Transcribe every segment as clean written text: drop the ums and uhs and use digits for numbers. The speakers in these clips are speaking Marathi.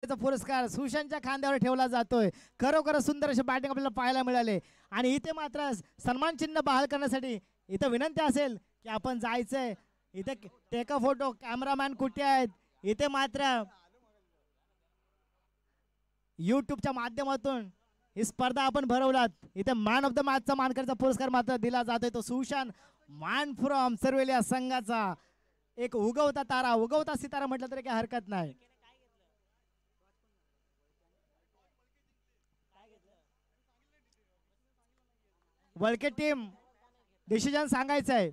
पुरस्कार सुशांतच्या खांद्यावर ठेवला जातोय. खरोखर सुंदर असे बॅटिंग आपल्याला पाहायला मिळाले आणि इथे मात्र सन्मान चिन्ह बहाल करण्यासाठी इथं विनंती असेल की आपण जायचंय. इथे टेक अ फोटो, कॅमेरामॅन कुठे आहेत? इथे मात्र यूट्यूबच्या माध्यमातून ही स्पर्धा आपण भरवलात. इथे मॅन ऑफ द मॅचचा मानकरीचा पुरस्कार मात्र दिला जातोय. तो सुशांत मॅन फ्रॉम सर्वेलिया संघाचा एक उगवता तारा, उगवता सितारा म्हटलं तरी काही हरकत नाही. वळके टीम डिसिजन सांगायचं आहे.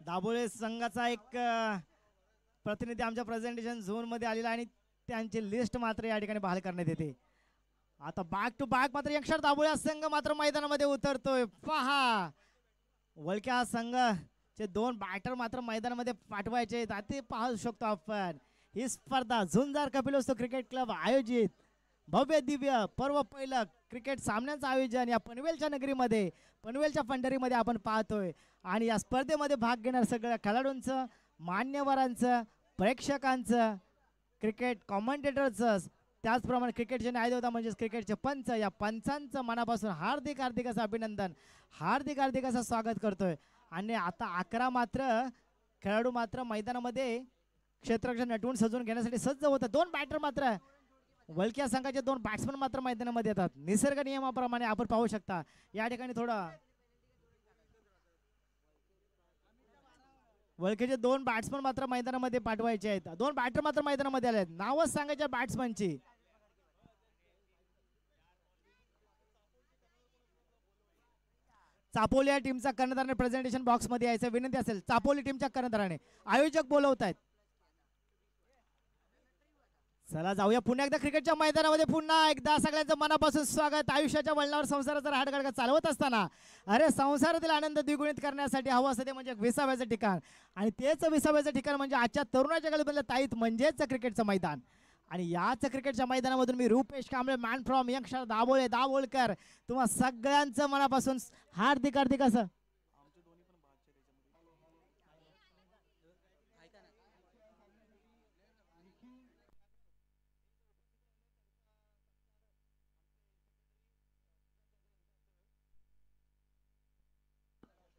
दाभोळे संघाचा एक प्रतिनिधी आमच्या प्रेझेंटेशन झोन मध्ये आलेला आणि त्यांची लिस्ट मात्र या ठिकाणी बहाल करण्यात येते. आता बॅक टू बॅक मात्र यक्षर दाभोळे संघ मात्र मैदानामध्ये उतरतोय. पहा वळक्या संघाचे दोन बॅटर मात्र मैदानामध्ये पाठवायचे आहेत. ते पाहू शकतो आपण. ही स्पर्धा झुंजार कपिलवस्तू क्रिकेट क्लब आयोजित भव्य दिव्य पर्व पहिलं क्रिकेट सामन्यांचं आयोजन या पनवेलच्या नगरीमध्ये, पनवेलच्या पंढरीमध्ये आपण पाहतोय. आणि या स्पर्धेमध्ये भाग घेणार सगळ्या खेळाडूंचं, मान्यवरांचं, प्रेक्षकांचं, क्रिकेट कॉमेंटेटरचं, त्याचप्रमाणे क्रिकेटचे न्यायदेवता म्हणजेच क्रिकेटचे पंच, या पंचांचं मनापासून हार्दिक हार्दिक असं अभिनंदन, हार्दिक हार्दिक असं स्वागत करतोय. आणि आता 11 मात्र खेळाडू मात्र मैदानामध्ये क्षेत्ररक्षण नटवून सजवून घेण्यासाठी सज्ज होतात. दोन बॅटर मात्र वलक्या संघाचे दोन बॅट्समन मात्र मैदानामध्ये येतात. निसर्ग नियमाप्रमाणे आपण पाहू शकता या ठिकाणी थोडं वळखेचे दोन बॅट्समन मात्र मैदानामध्ये पाठवायचे आहेत. दोन बॅटर मात्र मैदानामध्ये आले आहेत. नावच सांगायच्या बॅट्समनची. चापोली या टीमचा कर्णधाराने प्रेझेंटेशन बॉक्स मध्ये यायचं विनंती असेल. चापोली टीमच्या कर्णधाराने आयोजक बोलवत आहेत. चला जाऊया पुन्हा एकदा क्रिकेटच्या मैदानामध्ये. पुन्हा एकदा सगळ्यांचं मनापासून स्वागत. आयुष्याच्या वळणावर संसाराचा हाडगडगा चालवत असताना अरे संसारातील आनंद द्विगुणित करण्यासाठी हवं असतं ते म्हणजे विसाव्याचं ठिकाण. आणि तेच विसाव्याचं ठिकाण म्हणजे आजच्या तरुणाच्या गळीमधलं ताईत म्हणजेच क्रिकेटचं मैदान. आणि याच क्रिकेटच्या मैदानामधून मी Rupesh Kamble man from youngster Dabhole Dabholkar तुम्हा सगळ्यांचं मनापासून हार्दिक हार्दिक असं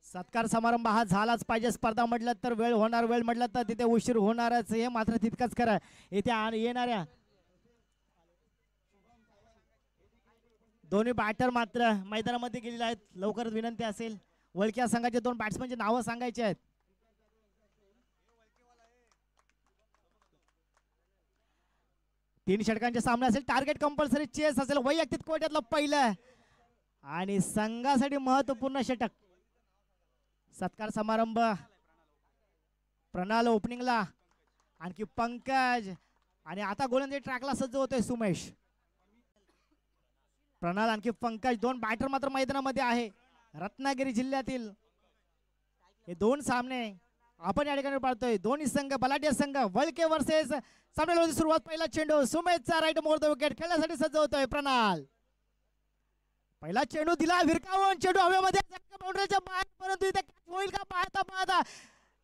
सत्कार समारंभ हा झालाच पाहिजे. स्पर्धा म्हटलं तर वेळ होणार, वेळ म्हटलं तर तिथे उशीर होणारच, हे मात्र तितकंच खरं. इथे येणाऱ्या दोन्ही बॅटर मात्र मैदानामध्ये गेलेले आहेत. लवकरच विनंती असेल वळक्या संघाचे दोन बॅट्समनचे नावं सांगायचे आहेत. तीन षटकांचे सामने असेल. टार्गेट कंपल्सरी चेस असेल. वैयक्तिक कोट्यातलं पहिलं आणि संघासाठी महत्वपूर्ण षटक. सत्कार समारंभ प्रणाल ओपनिंगला, आणखी पंकज आणि आता गोलंदाजी ट्रॅकला सज्ज होतोय सुमेश. प्रणाल आणखी पंकज दोन बॅटर मात्र मैदानामध्ये आहे. रत्नागिरी जिल्ह्यातील हे दोन सामने आपण या ठिकाणी पाहतोय. दोन्ही संघ बलाढ्य संघ. वळके वर्सेस सामन्याला सुरुवात. पहिला चेंडू सुमेशचा राईट मोर द विकेट खेळण्यासाठी सज्ज होतोय प्रणाल. पहिला चेंडू दिला विरकावून. चेंडू हवेमध्ये बाउंड्रीच्या बाहेर, परंतु इथे होईल का पाहता पाहता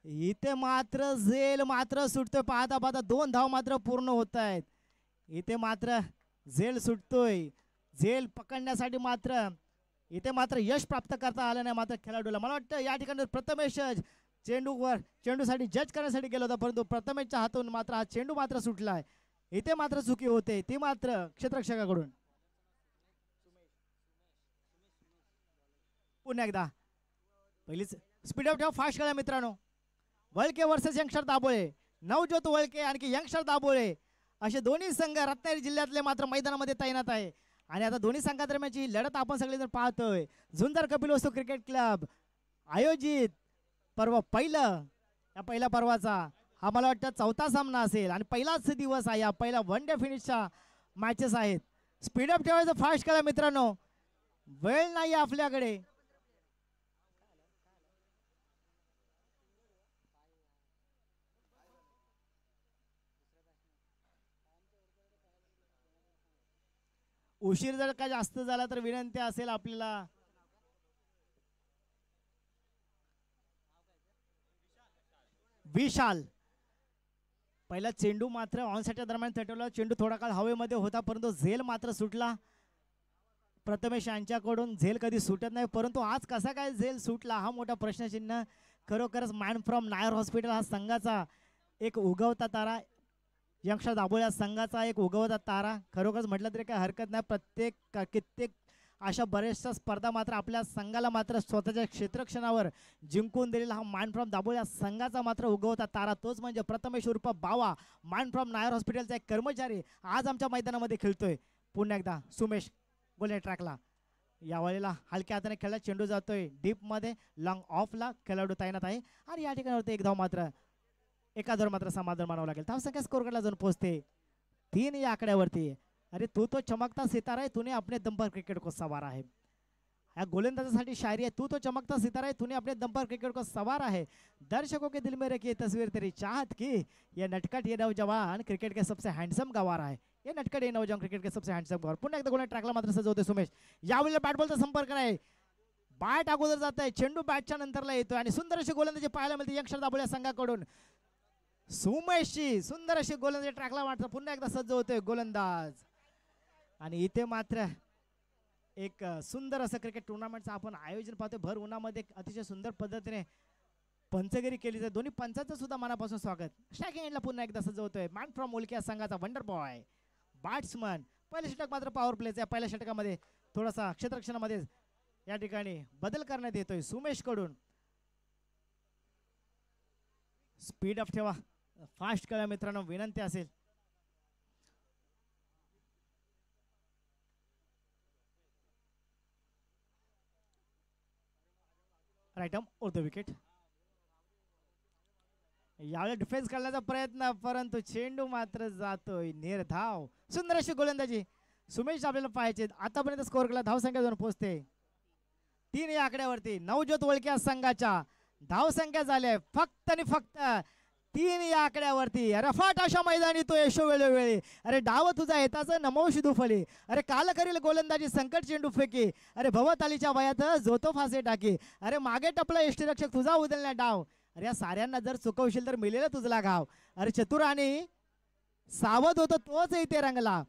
इथे मात्र झेल मात्र सुटतोय. पाहता पाहता दोन धाव मात्र पूर्ण होत आहेत. इथे मात्र झेल सुटतोय. झेल पकडण्यासाठी मात्र इथे मात्र यश प्राप्त करता आलं नाही मात्र खेळाडूला. मला वाटतं या ठिकाणी प्रथमेश चेंडूसाठी जज करण्यासाठी गेला होता, परंतु प्रथमेशच्या हातून मात्र हा चेंडू मात्र सुटलाय. इथे मात्र चुकी होते ती मात्र क्षेत्ररक्षकाकडून. पुन्हा एकदा पहिलीच स्पीड ऑफ ठेवा, फास्ट खेळा मित्रांनो. वळके वर्सेस यंगस्टर दाभोळे. नवज्योत वळके आणखी यंगस्टर दाभोळे असे दोन्ही संघ रत्नागिरी जिल्ह्यातले मात्र मैदानामध्ये तैनात आहे. आणि आता दोन्ही संघादरम्यानची लढत आपण सगळेजण पाहतोय. झुंजार कपिलवस्तू क्रिकेट क्लब आयोजित पर्व पहिलं, या पहिल्या पर्वाचा हा मला वाटतं चौथा सामना असेल आणि पहिलाच दिवस आहे. या पहिला वन डे फिनिशच्या मॅचेस आहेत. स्पीड अप ठेवायचं, फास्ट खेळा मित्रांनो, वेळ नाही आपल्याकडे. उशीर जर का जास्त झाला तर विनंती असेल आपल्याला विशाल पहिला चेंडू मात्र ऑनसेटच्या दरम्यान थटवला चेंडू थोडा काळ हवेमध्ये होता परंतु झेल मात्र सुटला प्रथमेश यांच्याकडून झेल कधी सुटत नाही परंतु आज कसा काय झेल सुटला हा मोठा प्रश्नचिन्ह खरोखरच मॅन फ्रॉम नायर हॉस्पिटल हा संघाचा एक उगवता तारा यंगस्टर दाभोळ्या संघाचा एक उगवता तारा खरोखरच म्हटलं तरी काही हरकत नाही प्रत्येक कित्येक अशा बऱ्याचशा स्पर्धा मात्र आपल्या संघाला मात्र स्वतःच्या क्षेत्रक्षणावर जिंकून दिलेला हा मान फ्रॉम दाभोळ्या संघाचा मात्र उगवता तारा तोच म्हणजे प्रथमेश उर्फ बावा मान फ्रॉम नायर हॉस्पिटलचा एक कर्मचारी आज आमच्या मैदानामध्ये खेळतोय पुन्हा एकदा सुमेश गोले ट्रॅकला यावेळेला हलक्या हाताने खेळला चेंडू जातोय डीपमध्ये लॉंग ऑफला खेळाडू तैनात आहे आणि या ठिकाणी एक धाव मात्र एका धाव मात्र समाधान मानावं लागेल धावसंख्या स्कोर कडला जाऊन पोहोचते 3 या आकड्यावरती अरे तू तो चमकता सितारा है तूने अपने दम पर क्रिकेट को सवारा है या गोलंदाजासाठी शायरी है तू तो चमकता सितारा है तूने अपने दम पर क्रिकेट को सवारा है दर्शकों के दिल में रखी तस्वीर तेरी चाहत की ये नटखट ये नौजवान क्रिकेट के सबसे हँडसम गवारा है ये नटखट ये नौजवान क्रिकेट के सबसे हँडसम गवार पुन्हा एकदा गोल ट्रॅकला मात्र सजवते सुमेश यावेळेला बॅट बॉलचा संपर्क नाही बॅट अगोदर जात आहे चेंडू बॅटच्या नंतरला येतोय आणि सुंदर अशी गोलंदाजी पाहायला मिळते यंगस्टर दाभोळ्या संघाकडून सुमेशची सुंदर अशी गोलंदाजी ट्रॅकला मात्र पुन्हा एकदा सज्ज होतोय गोलंदाज आणि इथे मात्र एक सुंदर असं क्रिकेट टुर्नामेंटचं आपण आयोजन पाहतोय भर उन्हामध्ये अतिशय सुंदर पद्धतीने पंचगिरी केली जाते दोन्ही पंचांचं सुद्धा मनापासून स्वागत स्ट्रायकिंग एंडला पुन्हा एकदा सजवतोय मॅन फ्रॉम मुलकिया संघाचा वंडर बॉय बॅट्समन पहिल्या षटक मात्र पॉवर प्लेचा पहिल्या षटकामध्ये थोडासा क्षेत्ररक्षणामध्ये या ठिकाणी बदल करण्यात येतोय सुमेश कडून स्पीड अप ठेवा फास्ट करा मित्रांनो विनंती असेल right arm over the wicket यावेळी डिफेन्स करण्याचा प्रयत्न परंतु चेंडू मात्र जातोय निर्धाव सुंदर अशी गोलंदाजी सुमेश आपल्याला पाहायचे आतापर्यंत स्कोर केला धावसंख्या जाऊन पोहोचते 3 या आकड्यावरती नवज्योत वळक्या संघाच्या धावसंख्या झाल्या फक्त आणि फक्त 3 या आकड्यावरती रफाट अशा मैदानी तो यशो वेळोवेळी अरे डाव तुझा येताच नमोशी दुफली अरे काल करील गोलंदाजी संकट चेंडू फेकी अरे भवतालीच्या वयात जोतो फासे टाकी अरे मागे टपला यष्टीरक्षक तुझा उदलण्या डाव अरे या साऱ्यांना जर चुकवशील तर मिळेल तुझला घाव अरे चतुर आणि सावध होतो तोच इथे रंगला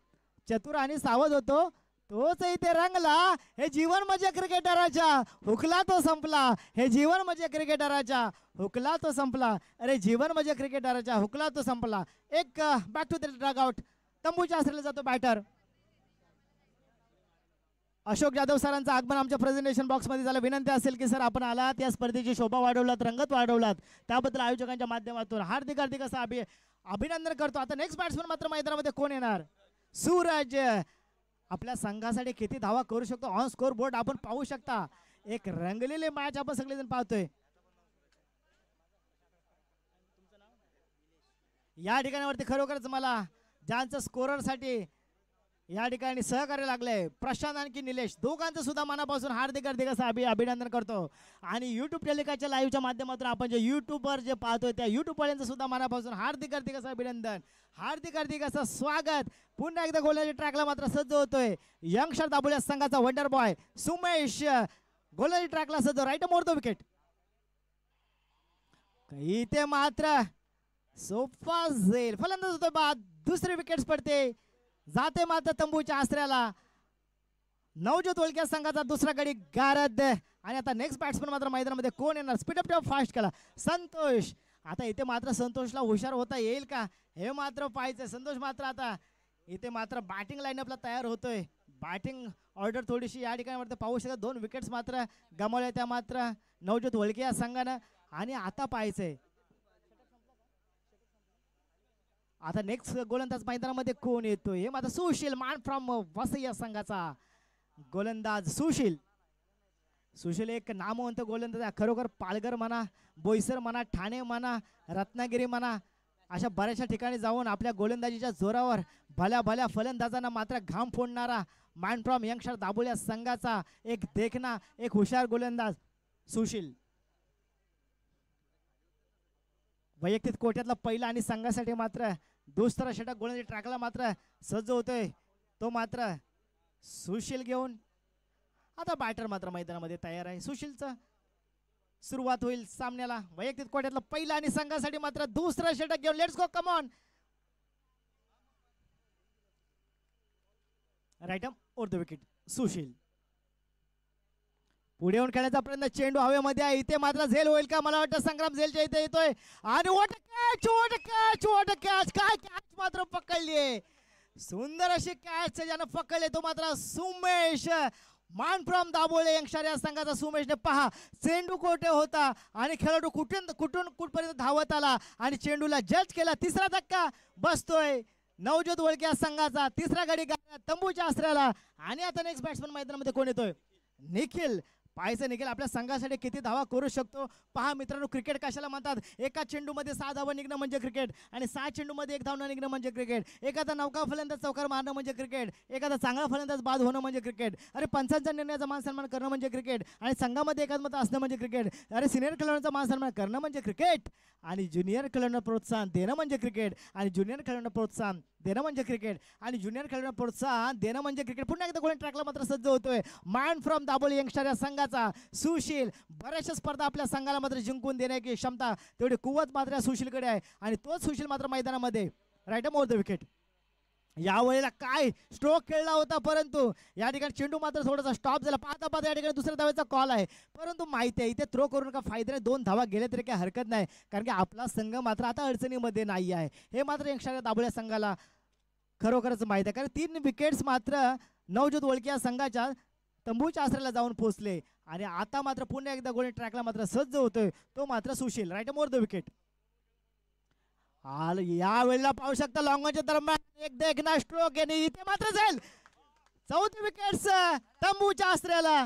चतुर आणि सावध होतो तोच इथे रंगला हे जीवन म्हणजे क्रिकेटराच्या हुकला तो संपला हे जीवन म्हणजे क्रिकेटराच्या हुकला तो संपला अरे जीवन म्हणजे क्रिकेटराच्या हुकला तो संपला एक back to the dugout तंबूच्या आश्रयला जातो बॅटर अशोक जाधव सरांचं आगमन आमच्या प्रेझेंटेशन बॉक्स मध्ये झालं विनंती असेल की सर आपण आलात या स्पर्धेची शोभा वाढवलात रंगत वाढवलात त्याबद्दल आयोजकांच्या माध्यमातून हार्दिक हार्दिक असं अभिनंदन करतो आता नेक्स्ट बॅट्समन मात्र मैदानामध्ये कोण येणार सूरज आपल्या संघासाठी किती धावा करू शकतो ऑन स्कोर बोर्ड आपण पाहू शकता एक रंगलेले मॅच आपण सगळेजण पाहतोय या ठिकाणावरती खरोखरच मला ज्यांचं स्कोरर साठी या ठिकाणी सहकार्य लागले प्रशांत आणखी निलेश दोघांचं सुद्धा मनापासून हार्दिक हार्दिक असं अभिनंदन करतो आणि युट्यूब टेलिकास्टच्या लाईव्हच्या माध्यमातून आपण जे युट्यूबवर जे पाहतोय त्या युट्यूब वाल्यांचं सुद्धा मनापासून हार्दिक हार्दिक असं अभिनंदन हार्दिक हार्दिक असं स्वागत पुन्हा एकदा गोलंदाजी ट्रॅकला मात्र सज्ज होतोय यंगस्टर दाभोळ्या संघाचा वंडर बॉय सुमेश गोलंदाजी ट्रॅकला सज्ज राईट मोर द विकेट इथे मात्र सोफा झेल फलंदाज होतोय बाद दुसरी विकेट पडते जाते मात्र तंबूच्या आश्रयाला नवज्योत वळक्या संघाचा दुसरा गडी गारद आणि आता नेक्स्ट बॅट्समन मात्र मैदानामध्ये कोण येणार स्पीड अप टॉप फास्ट केला संतोष आता इथे मात्र संतोषला हुशार होता येईल का हे मात्र पाहायचं संतोष मात्र आता इथे मात्र बॅटिंग लाईनअपला तयार होतोय बॅटिंग ऑर्डर थोडीशी या ठिकाणी पाहू शकता 2 विकेट्स मात्र गमावल्या त्या मात्र नवज्योत वळके या संघानं आणि आता पाहायचंय आता नेक्स्ट गोलंदाज मैदानामध्ये कोण येतोय हे मात्र सुशील मान फ्रॉम वसई या संघाचा गोलंदाज सुशील एक नामवंत गोलंदाज खरोखर पालघर म्हणा बोईसर म्हणा ठाणे म्हणा रत्नागिरी म्हणा अशा बऱ्याचशा ठिकाणी जाऊन आपल्या गोलंदाजीच्या जोरावर भल्या भल्या फलंदाजांना मात्र घाम फोडणारा मान फ्रॉम यंगस्टर दाभोळ्या संघाचा एक देखना एक हुशार गोलंदाज सुशील वैयक्तिक कोट्यातला पहिला आणि संघासाठी मात्र दुसरा षटक गोलंदाजी ट्रॅकला मात्र सज्ज होतोय तो मात्र सुशील घेऊन आता बॅटर मात्र मैदानामध्ये तयार आहे. सुशीलचं सुरुवात होईल सामन्याला. वैयक्तिक कोट्यातला पहिला आणि संघासाठी मात्र दुसरा षटक घेऊन let's go come on. Right arm over the wicket. Sushil पुढे येऊन खेळण्याचा प्रयत्न. चेंडू हवेमध्ये आहे. इथे मात्र झेल होईल का? मला वाटतं संग्राम झेलच्या इथे येतोय आणि what catch what catch what catch. काय कॅच मात्र पकडली आहे. सुंदर अशी कॅच ज्यानं पकडले तो मात्र सुमेश मान फ्रॉम दाबोळे यंगस्टर या संघाचा सुमेशने पहा चेंडू कोठे होता आणि खेळाडू कुठून कुठपर्यंत धावत आला आणि चेंडूला जज केला. तिसरा धक्का बसतोय नवज्योत वळके या संघाचा. तिसरा गडी तंबूच्या आसऱ्याला आणि आता नेक्स्ट बॅट्समन मैदानामध्ये कोण येतोय? निखिल. पाहायचं निखिल आपल्या संघासाठी किती धावा करू शकतो. पहा मित्रांनो क्रिकेट कशाला म्हणतात? एका चेंडूमध्ये 6 धावा निघणं म्हणजे क्रिकेट आणि 6 चेंडूमध्ये 1 धाव न निघणं म्हणजे क्रिकेट. एखादा नौका फलंदाज चौकार मारणं म्हणजे क्रिकेट. एखादा चांगला फलंदाज बाद होणं म्हणजे क्रिकेट. अरे पंचांच्या निर्णयाचा मान सन्मान करणं म्हणजे क्रिकेट आणि संघामध्ये एकात्मता असणं म्हणजे क्रिकेट. अरे सिनियर खेळाडूंचा मान सन्मान करणं म्हणजे क्रिकेट आणि ज्युनियर खेळाडूंना प्रोत्साहन देणं म्हणजे क्रिकेट आणि ज्युनियर खेळाडूंना प्रोत्साहन देणं म्हणजे क्रिकेट आणि ज्युनियर खेळाडूंना प्रोत्साहन देणं म्हणजे क्रिकेट. पुन्हा एकदा गोल्डन ट्रॅकला मात्र सज्ज होतोय मॅन फ्रॉम दाबोली यंगस्टर या संघाचा सुशील. बऱ्याचशा स्पर्धा आपल्या संघाला मात्र जिंकून देण्याची क्षमता तेवढी कुवत मात्र सुशीलकडे आहे आणि तोच सुशील मात्र मैदानामध्ये right arm over the wicket. यावेळेला काय स्ट्रोक खेळला होता परंतु या ठिकाणी चेंडू मात्र थोडासा स्टॉप झाला. पाहता या ठिकाणी दुसऱ्या धावेचा कॉल आहे परंतु माहिती आहे इथे थ्रो करून का फायदा नाही. 2 धावा गेले तरी काही हरकत नाही कारण की आपला संघ मात्र आता अडचणीमध्ये नाही आहे. हे मात्र यंगस्टर दाबोळ्या संघाला खरोखरच माहिती आहे कारण 3 विकेट्स मात्र नवज्योत वळके या संघाच्या तंबूच्या आसऱ्याला जाऊन पोहोचले आणि आता मात्र पुन्हा एकदा गोल्डन ट्रॅकला मात्र सज्ज होतोय तो मात्र Sushil. Right arm over the wicket. या वेळेला पाहू शकता लॉंगच्या दरम्यान एक देखना स्ट्रोक आणि इथे मात्र जाईल 4थी विकेट्स तंबूच्या आसऱ्याला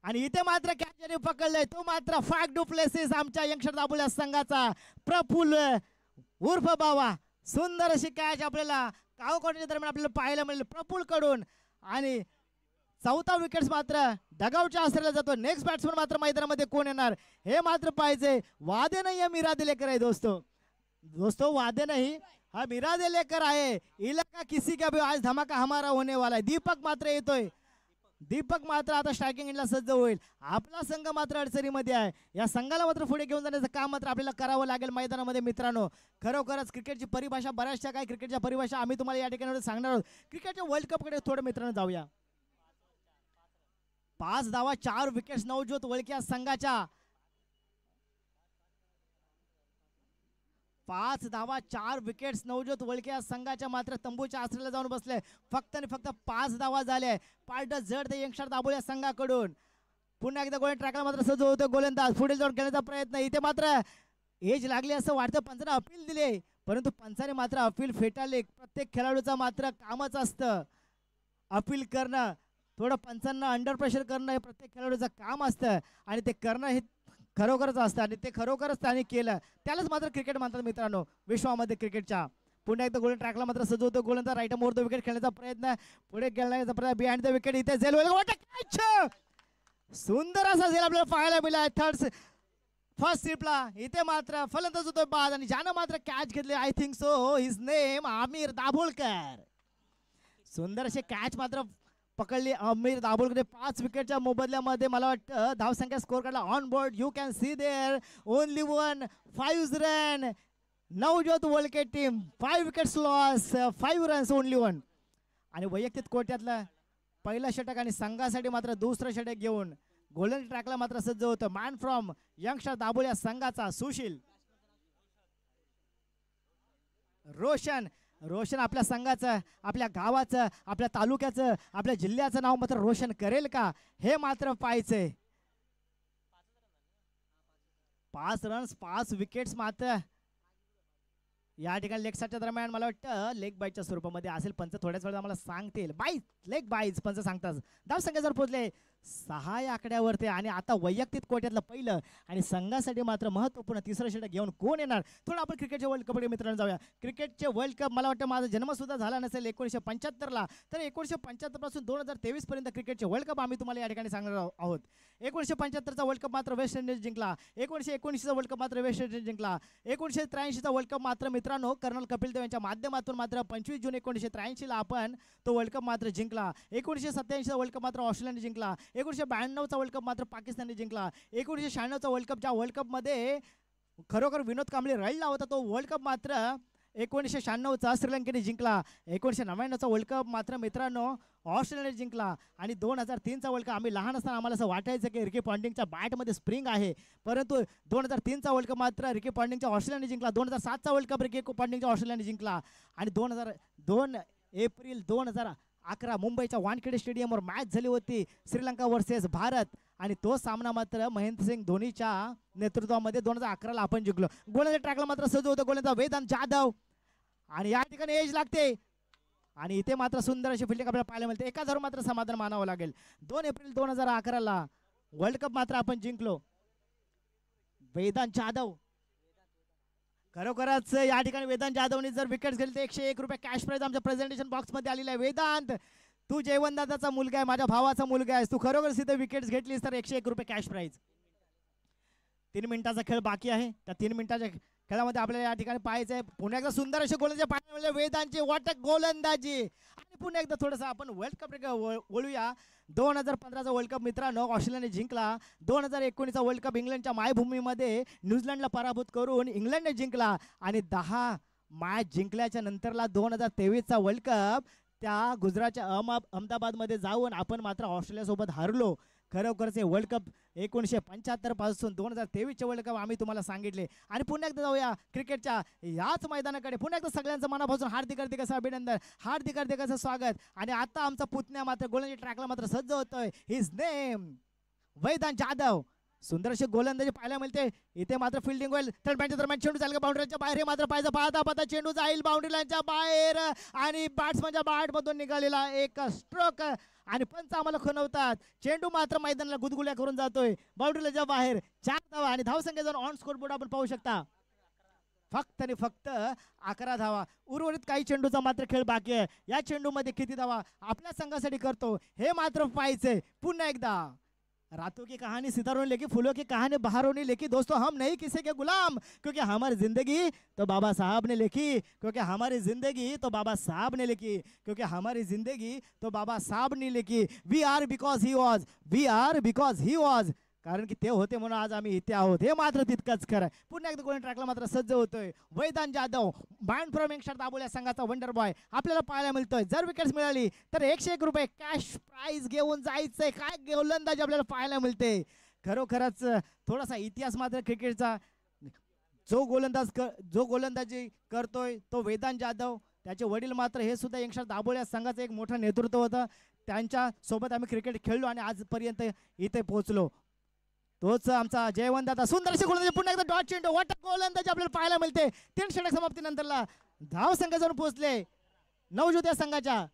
आणि इथे मात्र कॅचने पकडले तो मात्र फॅक डू प्लेसेस आमच्या यंगस्टर दाबोल्या संघाचा प्रफुल्ल उर्फ बावा. सुंदर अशी कॅच आपल्याला कावकोटच्या दरम्यान आपल्याला पाहायला मिळेल प्रफुल्ल कडून आणि 4था विकेट्स मात्र डगआउटच्या आसऱ्याला जातो. नेक्स्ट बॅट्समन मात्र मैदानामध्ये कोण येणार हे मात्र पाहिजे. वादे नाही है मीरा दिलेकर आहे दोस्तों वादे नहीं हा मीरा दिलेकर आहे. इलाका किसी का भी आज धमाका हमारा होने वाला है. दीपक मात्र येतोय. दीपक मात्र आता स्ट्रायकिंग एंडला सज्ज होईल. आपला संघ मात्र अडचणीमध्ये आहे. या संघाला मात्र पुढे घेऊन जाण्याचं काम मात्र आपल्याला करावं लागेल मैदानामध्ये. मित्रांनो खरोखरच क्रिकेटची परिभाषा बऱ्याचशा काय क्रिकेटच्या परिभाषा आम्ही तुम्हाला या ठिकाणी सांगणार आहोत. क्रिकेटच्या वर्ल्ड कप कडे थोडं मित्रांनो जाऊया. 5 धावा 4 विकेट्स नवज्योत वळके संघाच्या. 5 धावा 4 विकेट्स नवज्योत वळके संघाच्या मात्र तंबूच्या आसऱ्याला जाऊन बसले. फक्त आणि फक्त 5 धावा झाले. पार्ट जड ते यंगस्टर दाबोल्या संघाकडून. पुन्हा एकदा गोल्डन ट्रॅकला मात्र सज्ज होतो गोलंदाज. पुढे जाऊन खेळण्याचा प्रयत्न. इथे मात्र एज लागली असं वाटतं. पंचाने अपील दिले परंतु पंचाने मात्र अपील फेटाळले. प्रत्येक खेळाडूचा मात्र कामच असतं अपील करणं. थोडं पंचांना अंडर प्रेशर करणं हे प्रत्येक खेळाडूचं काम असतं आणि ते करणं हे खरोखरच असतं आणि ते खरोखरच त्याने केलं. त्यालाच मात्र क्रिकेट म्हणतात मित्रांनो विश्वामध्ये क्रिकेटच्या. पुन्हा एकदा गोल्डन ट्रॅकला मात्र सज्ज होतो गोलंदाज. Right arm over the wicket खेळण्याचा प्रयत्न. पुढे खेळण्याचा प्रयत्न बिहाइंड द विकेट. इथे झेल होईल. सुंदर असा झेल आपल्याला पाहायला मिळाला फर्स्ट स्लिपला. इथे मात्र फलंदाज होतोय बाद आणि ज्यानं मात्र कॅच घेतले I think so his name Aamir Dabholkar. सुंदर असे कॅच मात्र पकडली आमिर दाभोळकर. 5 विकेटच्या मोबदल्यामध्ये मला वाटतं धावसंख्या स्कोर काढला on board. You can see there only 5 run. Navjyot Valke team 5 wickets loss 5 runs only 1 आणि वैयक्तिक कोट्यातला पहिला षटक आणि संघासाठी मात्र दुसरं षटक घेऊन गोल्डन ट्रॅकला मात्र सज्ज होतं मॅन फ्रॉम यंगस्टर दाबोल्या संघाचा सुशील. रोशन आपल्या संघाचं आपल्या गावाचं आपल्या तालुक्याचं आपल्या जिल्ह्याचं नाव मात्र रोशन करेल का हे मात्र पाहायचंय. 5 रन्स 5 विकेट्स मात्र या ठिकाणी लेग साईडच्या दरम्यान मला वाटतं लेग बाईटच्या स्वरूपामध्ये असेल. पंच थोड्याच वेळा मला सांगतील. लेग बाईज पंच सांगतात. धाव संख्या जर पोहोचले 6 या आकड्यावरती आणि आता वैयक्तिक कोट्यातलं पहिलं आणि संघासाठी मात्र महत्त्वपूर्ण तिसरं षटक घेऊन कोण येणार. थोडं आपण क्रिकेटच्या वर्ल्ड कपकडे मित्रांनो जाऊया. क्रिकेटचे वर्ल्ड कप मला वाटतं माझा जन्मसुद्धा झाला नसेल 1975ला, तर 1975 पासून 2023 पर्यंत क्रिकेटचे वर्ल्ड कप आम्ही तुम्हाला या ठिकाणी सांगणार आहोत. 1975चा वर्ल्ड कप मात्र वेस्ट इंडिज जिंकला. 1919चा वर्ल्ड कप मात्र वेस्ट इंडिज जिंकला. 1983चा वर्ल्ड कप मात्र मित्रांनो कर्नल कपिल देव यांच्या माध्यमातून मात्र 25 जून 1983ला आपण तो वर्ल्ड कप मात्र जिंकला. 1987चा वर्ल्ड कप मात्र ऑस्ट्रेलियाने जिंकला. 1992चा वर्ल्ड कप मात्र पाकिस्तानने जिंकला. 1996चा वर्ल्ड कप, ज्या वर्ल्ड कपमध्ये खरोखर विनोद कांबळे रडला होता, तो वर्ल्ड कप मात्र 1996चा श्रीलंकेने जिंकला. 1999चा वर्ल्ड कप मात्र मित्रांनो ऑस्ट्रेलियाने जिंकला. आणि 2003चा वर्ल्ड कप आम्ही लहान असताना आम्हाला असं वाटायचं की रिकी पॉन्टिंगच्या बॅटमध्ये स्प्रिंग आहे, परंतु 2003चा वर्ल्ड कप मात्र रिकी पॉन्टिंगच्या ऑस्ट्रेलियाने जिंकला. 2007चा वर्ल्ड कप रिकी पॉन्टिंगच्या ऑस्ट्रेलियाने जिंकला. आणि 2 एप्रिल 2011 मुंबईच्या वानखेडे स्टेडियमवर मॅच झाली होती श्रीलंका वर्सेस भारत, आणि तो सामना मात्र महेंद्रसिंग धोनीच्या नेतृत्वामध्ये 2011ला आपण जिंकलो. गोलंदाज ट्रॅकला मात्र सज्ज होतं गोलंदाज वेदांत जाधव, आणि या ठिकाणी एज लागते आणि इथे मात्र सुंदर अशी फिल्डिंग आपल्याला पाहायला मिळते. एका धरून मात्र समाधान मानावं लागेल. 2 एप्रिल 2011ला वर्ल्ड कप मात्र आपण जिंकलो. वेदांत जाधव, खरोखरच या ठिकाणी वेदांत जाधवने जर विकेट्स घेतली तर 101 रुपये कॅश प्राइज आमच्या प्रेझेंटेशन बॉक्स मध्ये आलेला आहे. वेदांत, तू जयवंतदादाचा मुलगा आहे, माझ्या भावाचा मुलगा आहेस, तू खरोखर सिद्ध विकेट्स घेतलीस तर 101 रुपये कॅश प्राइज. 3 मिनिटाचा खेळ बाकी आहे. त्या 3 मिनिटाच्या खेळामध्ये आपल्याला या ठिकाणी पाहायचं आहे पुन्हा एकदा सुंदर असे गोलंदाजी पाहायला वेदांची वाटक गोलंदाजी. आणि पुन्हा एकदा थोडंसं आपण वर्ल्ड कप वळूया. 2015चा वर्ल्ड कप मित्रांनो ऑस्ट्रेलियाने जिंकला. 2019चा वर्ल्ड कप इंग्लंडच्या मायभूमीमध्ये न्यूझीलंडला पराभूत करून इंग्लंडने जिंकला. आणि 10 मॅच जिंकल्याच्या नंतरला 2023चा वर्ल्ड कप त्या गुजरातच्या अहमदाबादमध्ये जाऊन आपण मात्र ऑस्ट्रेलियासोबत हारलो. खरोखरच हे वर्ल्ड कप 1975 पासून 2023चे वर्ल्ड कप आम्ही तुम्हाला सांगितले. आणि पुन्हा एकदा जाऊया क्रिकेटच्या याच मैदानाकडे. पुन्हा एकदा सगळ्यांचं मनापासून हार्दिक असं अभिनंदन, हार्दिक असं स्वागत. आणि आता आमचा पुतण्या मात्र गोलंदाजी ट्रॅकला मात्र सज्ज होतोय. His name Vedant Jadhav. सुंदर अशी गोलंदाजी पाहायला मिळते. इथे मात्र फिल्डिंग होईल. थर्ड बॅटच्या दरम्यान चेंडू जाईल बाउंड्रीच्या बाहेर, हे मात्र पाहिजे पाहता पाहता चेंडू जाईल बाउंड्री लाईनच्या बाहेर आणि बॅट्समनच्या बॅटमधून निघालेला एक स्ट्रोक आणि पंच आम्हाला खुणवतात. चेंडू मात्र मैदानाला गुदगुल्या करून जातोय बाउंड्रीच्या बाहेर. 4 धावा आणि धावसंख्या जर ऑन स्कोर बोर्ड आपण पाहू शकता फक्त आणि फक्त 11 धावा. उर्वरित काही चेंडूचा मात्र खेळ बाकी आहे. या चेंडूमध्ये किती धावा आपल्या संघासाठी करतो हे मात्र पाहायचंय. पुन्हा एकदा रातों की कहानी सितारों ने लिखी, फूलों की कहानी बहारों ने लिखी. दोस्तों हम नहीं किसी के गुलाम, क्योंकि हमारी जिंदगी तो बाबा साहब ने लिखी, क्योंकि हमारी जिंदगी तो बाबा साहब ने लिखी, क्योंकि हमारी जिंदगी तो बाबा साहब ने लिखी. We are because he was, we are because he was. कारण की ते होते म्हणून आज आम्ही इथे आहोत, हे मात्र तितकंच खरं. पुन्हा एकदा गोल्डन ट्रॅकला मात्र सज्ज होतोय Vedant Jadhav. Band from youngster दाबोल्या संघाचा वंडर बॉय आपल्याला पाहायला मिळतोय. जर विकेट्स मिळाली तर 101 रुपये कॅश प्राइज घेऊन जायचंय. काय गोलंदाजी आपल्याला पाहायला मिळते. खरोखरच थोडासा इतिहास मात्र क्रिकेटचा. जो गोलंदाजी करतोय तो वेदांत जाधव. त्याचे वडील मात्र हे सुद्धा यंगस्टर दाबोल्या संघाचं एक मोठं नेतृत्व होतं. त्यांच्या सोबत आम्ही क्रिकेट खेळलो आणि आजपर्यंत इथे पोहोचलो. तोच आमचा जयवंतदादा. सुंदर अशी गोलंदाजी. पुन्हा एकदा डॉट चेंडू. वाटत गोलंदाजी आपल्याला पाहायला मिळते. 3 षटक समाप्तीनंतरला धाव संख्या जाऊन पोहोचले नवज्योत संघाच्या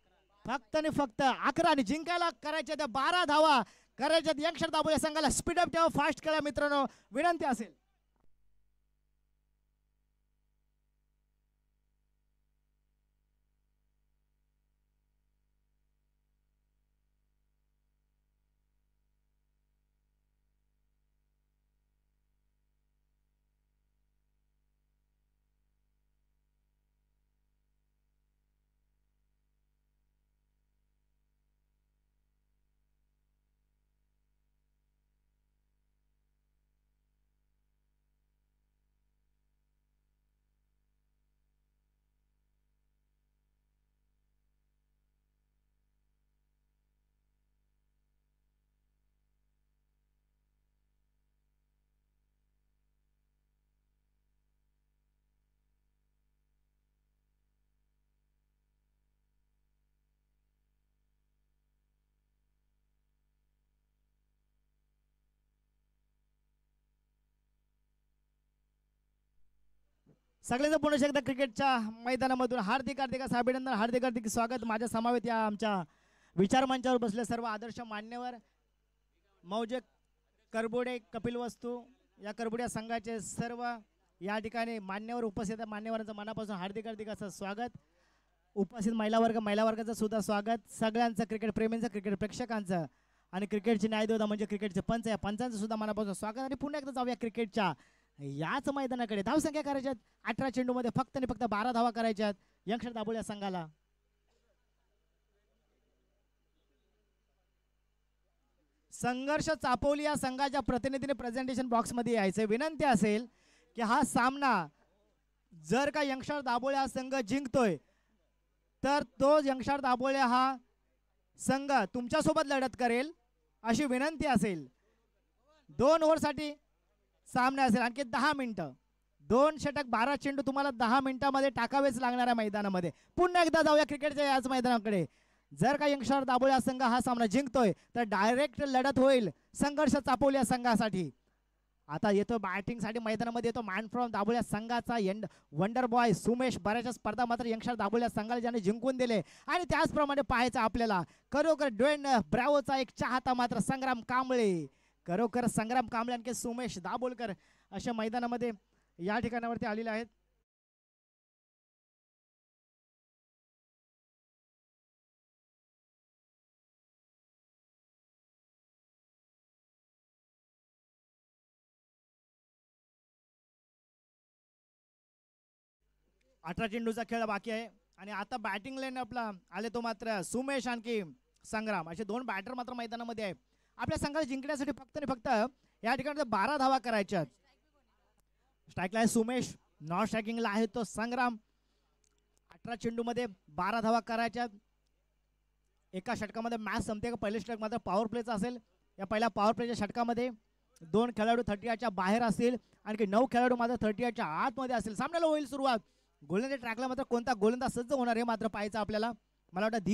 फक्त आणि फक्त 11 आणि जिंकायला करायच्या त्या 12 धावा करायच्या. यंगस्टर दाबोल्या संघाला स्पीडअप ठेवा, फास्ट करा मित्रांनो, विनंती असेल. सगळ्यांचं पुन्हा एकदा क्रिकेटच्या मैदानामधून हार्दिक असं अभिनंदन, हार्दिक स्वागत. माझ्या समवेत या आमच्या विचार मंचावर बसले सर्व आदर्श मान्यवर. मौजे करबुडे कपिल वस्तू या करबुड्या संघाचे सर्व या ठिकाणी मान्यवर उपस्थित मान्यवरांचं मनापासून हार्दिक हार्दिक असं स्वागत. उपस्थित महिला वर्गाचं सुद्धा स्वागत. सगळ्यांचं क्रिकेट प्रेमींचं क्रिकेट प्रेक्षकांचं आणि क्रिकेटचे न्यायदेवता म्हणजे क्रिकेटचे पंच या पंचांचं सुद्धा मनापासून स्वागत. आणि पुन्हा एकदा जाऊया क्रिकेटच्या याच मैदानाकडे. धावसंख्या करायच्यात 18 चेंडूमध्ये फक्त आणि फक्त 12 धावा करायच्यात यंगस्टर दाबोळी या संघाला. संघर्ष चापोली या संघाच्या प्रतिनिधीने प्रेझेंटेशन बॉक्समध्ये यायचं. विनंती असेल की हा सामना जर का यंगस्टर दाबोळे हा संघ जिंकतोय तर तो यंगस्टर दाबोळे हा संघ तुमच्यासोबत लढत करेल अशी विनंती असेल. 2 ओव्हरसाठी सामना असेल. आणखी 10 मिनिटं. 2 षटक 12 चेंडू तुम्हाला 10 मिनिटांमध्ये टाकावेच लागणार आहे मैदानामध्ये. पुन्हा एकदा जाऊया क्रिकेटच्या याच मैदानाकडे. जर का यंगस्टर दाबोळे हा संघ हा सामना जिंकतोय तर डायरेक्ट लढत होईल संघर्ष चापोली या संघासाठी. आता येतो बॅटिंगसाठी मैदानामध्ये येतो मॅन फ्रॉम दाबोळ्या संघाचा वंडर बॉय सुमेश. बऱ्याचशा स्पर्धा मात्र यंगस्टर दाबोळ्या संघाला ज्याने जिंकून दिले आणि त्याचप्रमाणे पाहायचं आपल्याला खरोखर ड्वेन ब्रॅवोचा एक चाहता मात्र संग्राम कांबळे. खरोखर संग्राम कांबळे आणखी सुमेश दाभोलकर अशा मैदानामध्ये या ठिकाणावरती आलेले आहेत. अठरा चेंडूचा खेळ बाकी आहे आणि आता बॅटिंग लाईन आपला आले तो मात्र सुमेश आणखी संग्राम असे 2 बॅटर मात्र मैदानामध्ये आहे. आपल्या संघाला जिंकण्यासाठी फक्त आणि फक्त या ठिकाणी 12 धावा करायच्यात. स्ट्राईकला आहे सुमेश, नॉन स्ट्रायकिंगला आहे तो संग्राम. 18 चेंडूमध्ये 12 धावा करायच्यात. एका षटकामध्ये मॅच संपते का पहिले षटक मात्र पॉवर प्लेचा असेल. या पहिल्या पॉवर प्लेच्या षटकामध्ये 2 खेळाडू 38च्या बाहेर असतील आणखी 9 खेळाडू मात्र 38च्या आतमध्ये असतील. सामन्याला होईल सुरुवात. गोलंदाजी ट्रॅकला मात्र कोणता गोलंदाज सज्ज होणार हे मात्र पाहायचं आपल्याला. मला वाटतं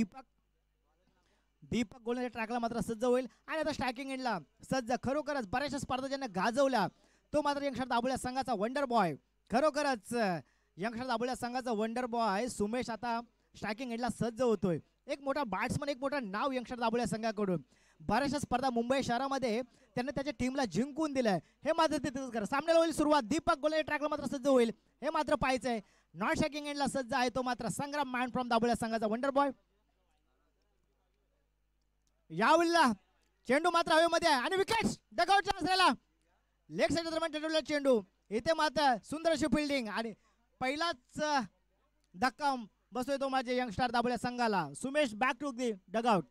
दीपक गोलंदाजी ट्रॅकला मात्र सज्ज होईल आणि आता स्ट्रायकिंग एंडला सज्ज. खरोखरच बऱ्याचशा स्पर्धा ज्यांना गाजवल्या तो मात्र यंगस्टर दाबोळ्या संघाचा वंडर बॉय. खरोखरच यंगस्टर दाबोळ्या संघाचा वंडर बॉय सुमेश आता स्ट्रायकिंग एंडला सज्ज होतोय. एक मोठा बॅट्समन एक मोठा नाव यंगस्टर दाबोळ्या संघाकडून. बऱ्याचशा स्पर्धा मुंबई शहरामध्ये त्यांनी त्याच्या टीमला जिंकून दिलंय हे मात्र तिथेच करा. सामन्याला होईल सुरुवात. दीपक गोलंदाजी ट्रॅकला मात्र सज्ज होईल हे मात्र पाहायचंय. नॉट शॅकिंग एंडला सज्ज आहे तो मात्र संग्राम मॅन फ्रॉम दाबोळ्या संघाचा वंडर बॉय. यावेळेला चेंडू मात्र हवेमध्ये आहे आणि विकेट्स डगआउटच्या असलेला लेग साईड दरम्यान ठरवलेला चेंडू. इथे मात्र सुंदर अशी फिल्डिंग आणि पहिलाच धक्का बसतोय तो माझे यंगस्टर दाबोळ्या संघाला. Sumesh back to the dugout.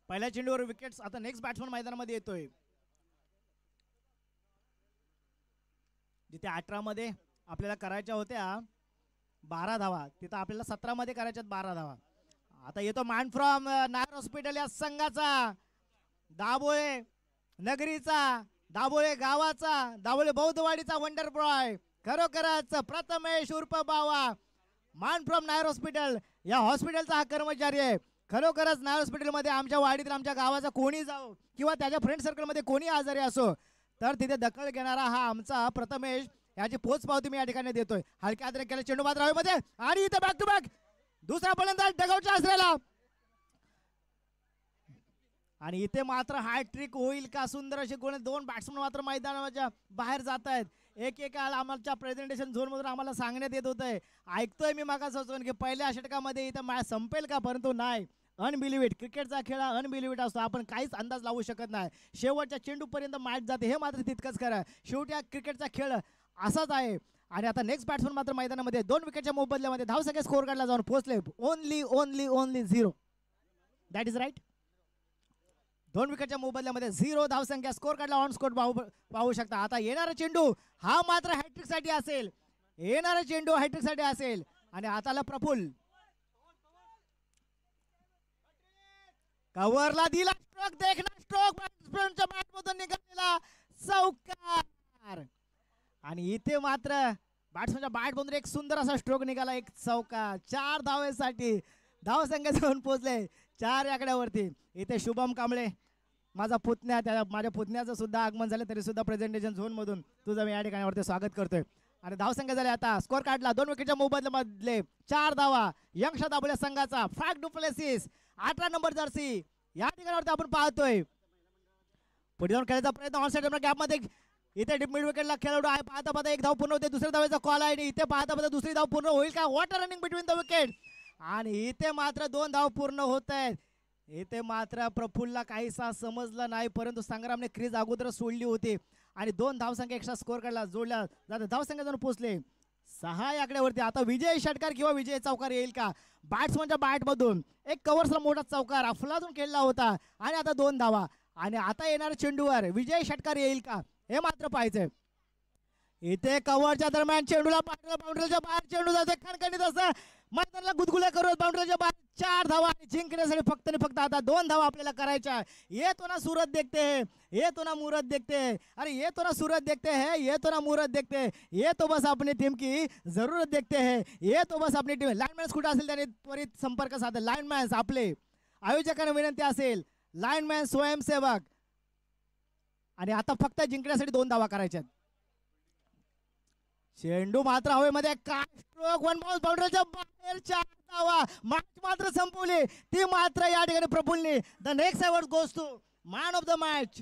पहिल्या चेंडूवर विकेट्स. आता नेक्स्ट बॅट्समन मैदानामध्ये येतोय. जिथे 18 मध्ये आपल्याला करायच्या होत्या 12 धावा तिथं आपल्याला 17 मध्ये करायच्यात 12 धावा. आता येतो मॅन फ्रॉम नायर हॉस्पिटल या संघाचा दाभोळे नगरीचा दाभोळे गावाचा दाभोळे बौद्धवाडीचा वंडर बॉय. खरोखरच प्रथमेश उर्फ बावा मॅन फ्रॉम नायर हॉस्पिटल या हॉस्पिटलचा हा कर्मचारी आहे. खरोखरच नायर हॉस्पिटलमध्ये आमच्या वाडीतील आमच्या गावाचा कोणी जाओ किंवा त्याच्या फ्रेंड सर्कलमध्ये कोणी आजारी असो तर तिथे दखल घेणारा हा आमचा प्रथमेश. याची पोच पावती मी या ठिकाणी देतोय. हलक्या हाताने केला चेंडू मात्र हवेमध्ये आणि इथे बॅक टू बॅक दुसरा फलंदाज डगआउटच्या असलेला आणि इथे मात्र हॅट्रिक होईल का. सुंदर असे गोल. 2 बॅट्समन मात्र मैदानाच्या बाहेर जात आहेत. एक आम्हाला प्रेझेंटेशन झोन मधून आम्हाला सांगण्यात येत होतंय. ऐकतोय मी मागास की पहिल्या षटकामध्ये इथं मॅच संपेल का परंतु नाही. अनबिलिव्हेड क्रिकेटचा खेळ अनबिलिव्हेड असतो. आपण काहीच अंदाज लावू शकत नाही. शेवटच्या चेंडूपर्यंत मॅच जाते हे मात्र तितकंच खरं. शेवटी क्रिकेटचा खेळ असाच आहे. आणि आता नेक्स्ट बॅट्समन मात्र मैदानामध्ये 2 विकेटच्या मोबदल्यामध्ये धावसंख्या स्कोर कार्डला जाऊन पोहोचले. ओनली 0. That is right. 2 विकेटच्या मोबदल्यामध्ये 0 धावसंख्या स्कोर कार्डला ऑन स्कोर पाहू शकता. आता येणारा चेंडू हा मात्र हॅट्रिक साठी असेल. येणारा चेंडू हॅट्रिक साठी असेल आणि आताला प्रफुल्ल कव्हरला दिला स्ट्रोक. देखना स्ट्रोक बॅट्समनच्या बॅटमधून निघालेला चौकार आणि इथे मात्र बॅट्समनच्या बॅटमधून एक सुंदर असा स्ट्रोक निघाला. एक चौकार. 4 धावेसाठी धावसंख्या जाऊन पोहोचले 4 आकड्यावरती. इथे शुभम कांबळे माझा पुतण्या माझ्या पुतण्याचं सुद्धा आगमन झालं तरी सुद्धा प्रेझेंटेशन झोन मधून तुझं मी या ठिकाणी स्वागत करतोय. आणि धावसंख्या झाले आता स्कोर काढला 2 विकेटच्या मोबदल्यामधले 4 धावा यंगशा दाबोल्या संघाचा. फॅक डू प्लेसिस 18 नंबर जर्सी या ठिकाणावरती आपण पाहतोय. पुढे जाऊन खेळायचा प्रयत्न ऑनसाइड गॅप मध्ये इथे मिड विकेटला खेळाडू आहे. पाहता पाहता एक धाव पूर्ण होते. दुसऱ्या धावेचा कॉल आहे आणि इथे पाहता पाहता दुसरी धाव पूर्ण होईल का. Water running between the wicket आणि इथे मात्र 2 धाव पूर्ण होत आहेत. इथे मात्र प्रफुल्लला काहीसा समजलं नाही परंतु संग्रामने क्रीज अगोदर सोडली होती आणि 2 धावसंख्या एक्स्ट्रा स्कोर काढला जोडला जाते. धावसंख्या जाऊन पोहोचले 6 आकड्यावरती. आता विजय षटकार किंवा विजय चौकार येईल का. बॅट्समनच्या बॅटमधून एक कव्हर्सला मोठा चौकार अफलातून खेळला होता आणि आता 2 धावा आणि आता येणाऱ्या चेंडूवर विजय षटकार येईल का हे मात्र पाहायचंय. इथे कव्हरच्या दरम्यान चेंडूला बाउंड्रीच्या बाहेर चेंडू जातो खणखणीत असं मैदानाला गुदगुले करत बाउंड्रीच्या बाहेर 4 धावा आणि जिंकण्यासाठी फक्त आणि फक्त आता 2 धावा आपल्याला करायच्या. ये तो ना सूरत देखते है, ये तो ना मुहूर्त देखते है, अरे ये तो ना सूरत देखते है, ये तो ना मुहूर्त देखते है, ये तो बस अपनी टीम की जरूरत देखते है, ये तो बस अपनी टीम. लाईनमॅन्स कुठे असेल त्याने त्वरित संपर्क साधा. लाईनमॅन्स आपले आयोजकांना विनंती असेल लाईनमॅन स्वयंसेवक आणि आता फक्त जिंकण्यासाठी 2 धावा करायच्यात. चेंडू मात्र हवेमध्ये काय स्ट्रोक वन बॉल बाउंड्रीच्या बाहेर 4 धावा मॅच मात्र संपवली ती मात्र या ठिकाणी प्रफुल्लने. The next award goes to man of the match.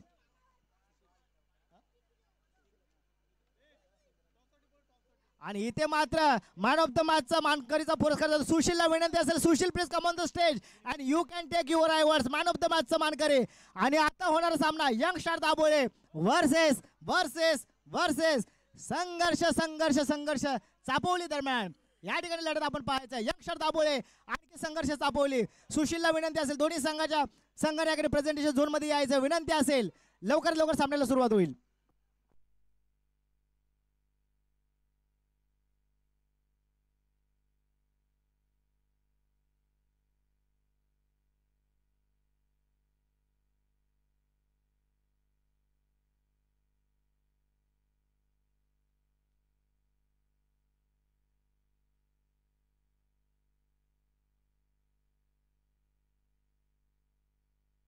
आणि इथे मात्र मॅन ऑफ द मॅचचा मानकरीचा पुरस्कार सुशीलला विनंती असेल. Sushil please come on the stage and you can take your awards. Man of the मॅचचा मानकरी. आणि आता होणारा सामना young star Dabole versus versus versus Sangharsh Sangharsh संघर्ष चापोली दरम्यान या ठिकाणी लढत आपण पाहायचं. यंग स्टार दाबोळे आणखी संघर्ष चापोली. सुशीलला विनंती असेल दोन्ही संघाच्या संघाने प्रेझेंटेशन झोन मध्ये यायचं विनंती असेल. लवकर लवकर सामन्याला सुरुवात होईल.